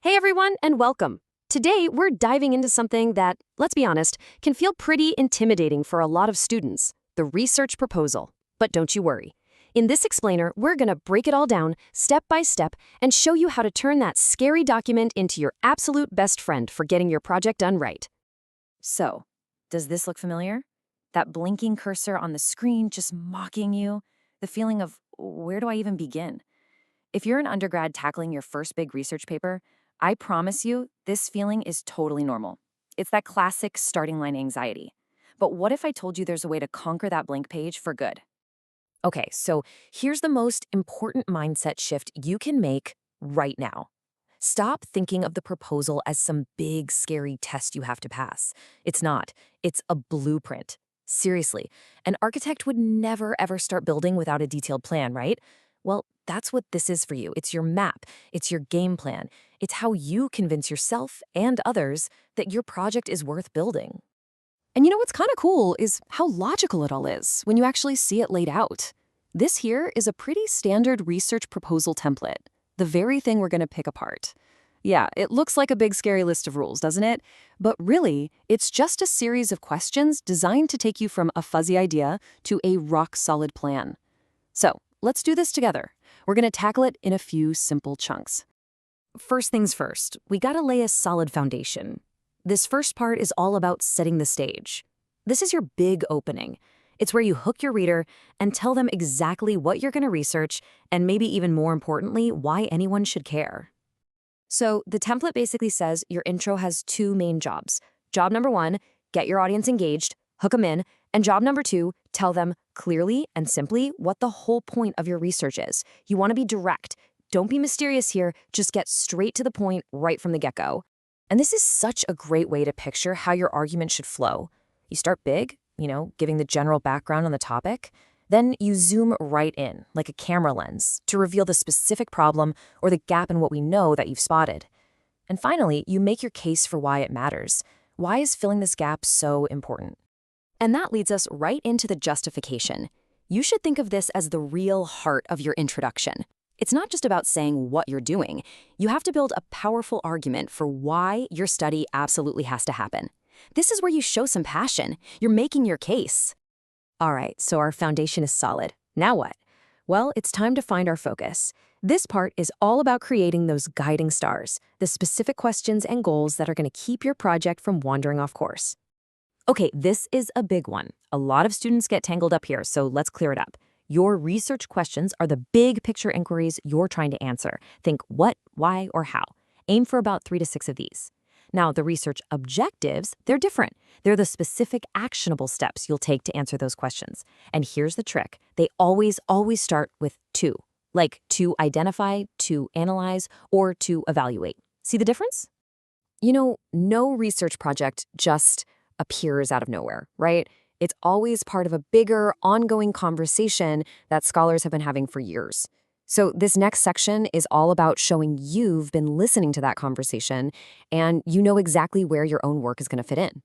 Hey everyone, and welcome. Today, we're diving into something that, let's be honest, can feel pretty intimidating for a lot of students, the research proposal. But don't you worry. In this explainer, we're going to break it all down, step by step, and show you how to turn that scary document into your absolute best friend for getting your project done right. So, does this look familiar? That blinking cursor on the screen just mocking you? The feeling of, where do I even begin? If you're an undergrad tackling your first big research paper, I promise you, this feeling is totally normal. It's that classic starting line anxiety. But what if I told you there's a way to conquer that blank page for good? Okay, so here's the most important mindset shift you can make right now. Stop thinking of the proposal as some big, scary test you have to pass. It's not. It's a blueprint. Seriously, an architect would never ever start building without a detailed plan, right? Well, that's what this is for you. It's your map. It's your game plan. It's how you convince yourself and others that your project is worth building. And you know what's kind of cool is how logical it all is when you actually see it laid out. This here is a pretty standard research proposal template, the very thing we're going to pick apart. Yeah, it looks like a big scary list of rules, doesn't it? But really, it's just a series of questions designed to take you from a fuzzy idea to a rock-solid plan. So, let's do this together. We're going to tackle it in a few simple chunks. First things first, we gotta lay a solid foundation. This first part is all about setting the stage. This is your big opening. It's where you hook your reader and tell them exactly what you're gonna research and maybe even more importantly, why anyone should care. So the template basically says your intro has two main jobs. Job number one, get your audience engaged, hook them in, and job number two, tell them clearly and simply what the whole point of your research is. You want to be direct. Don't be mysterious here, just get straight to the point right from the get-go. And this is such a great way to picture how your argument should flow. You start big, giving the general background on the topic. Then you zoom right in, like a camera lens, to reveal the specific problem or the gap in what we know that you've spotted. And finally, you make your case for why it matters. Why is filling this gap so important? And that leads us right into the justification. You should think of this as the real heart of your introduction. It's not just about saying what you're doing. You have to build a powerful argument for why your study absolutely has to happen. This is where you show some passion. You're making your case. All right, so our foundation is solid. Now what? Well, it's time to find our focus. This part is all about creating those guiding stars, the specific questions and goals that are going to keep your project from wandering off course. Okay, this is a big one. A lot of students get tangled up here, so let's clear it up. Your research questions are the big picture inquiries you're trying to answer. Think what, why, or how. Aim for about 3 to 6 of these. Now, the research objectives, they're different. They're the specific actionable steps you'll take to answer those questions. And here's the trick. They always start with to, like to identify, to analyze, or to evaluate. See the difference? No research project just appears out of nowhere, right? It's always part of a bigger, ongoing conversation that scholars have been having for years. So this next section is all about showing you've been listening to that conversation and you know exactly where your own work is going to fit in.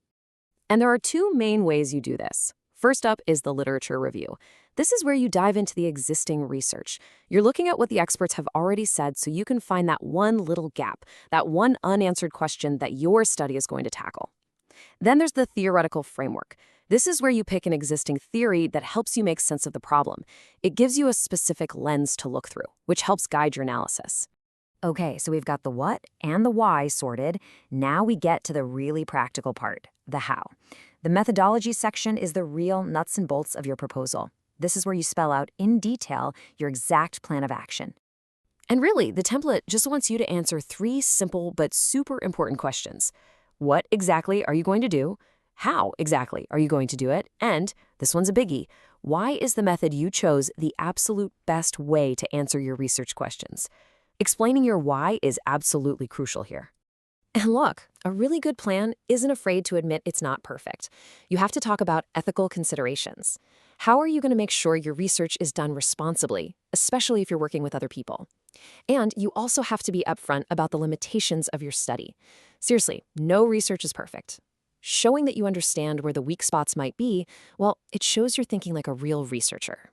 And there are two main ways you do this. First up is the literature review. This is where you dive into the existing research. You're looking at what the experts have already said so you can find that one little gap, that one unanswered question that your study is going to tackle. Then there's the theoretical framework. This is where you pick an existing theory that helps you make sense of the problem. It gives you a specific lens to look through, which helps guide your analysis. Okay, so we've got the what and the why sorted. Now we get to the really practical part, the how. The methodology section is the real nuts and bolts of your proposal. This is where you spell out in detail your exact plan of action. And really, the template just wants you to answer 3 simple but super important questions. What exactly are you going to do? How exactly are you going to do it? And, this one's a biggie, why is the method you chose the absolute best way to answer your research questions? Explaining your why is absolutely crucial here. And look, a really good plan isn't afraid to admit it's not perfect. You have to talk about ethical considerations. How are you going to make sure your research is done responsibly, especially if you're working with other people? And you also have to be upfront about the limitations of your study. Seriously, no research is perfect. Showing that you understand where the weak spots might be, well, it shows you're thinking like a real researcher.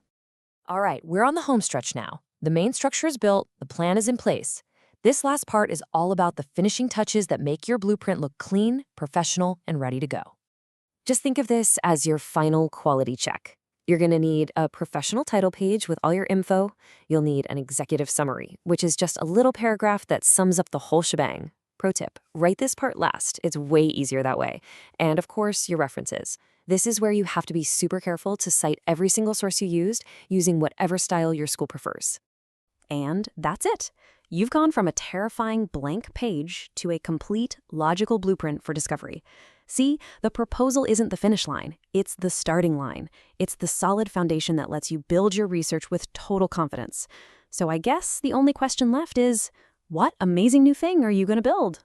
All right, we're on the home stretch now. The main structure is built, the plan is in place. This last part is all about the finishing touches that make your blueprint look clean, professional, and ready to go. Just think of this as your final quality check. You're going to need a professional title page with all your info. You'll need an executive summary, which is just a little paragraph that sums up the whole shebang. Pro tip, write this part last. It's way easier that way. And of course, your references. This is where you have to be super careful to cite every single source you used, using whatever style your school prefers. And that's it. You've gone from a terrifying blank page to a complete, logical blueprint for discovery. See, the proposal isn't the finish line. It's the starting line. It's the solid foundation that lets you build your research with total confidence. So I guess the only question left is, what amazing new thing are you going to build?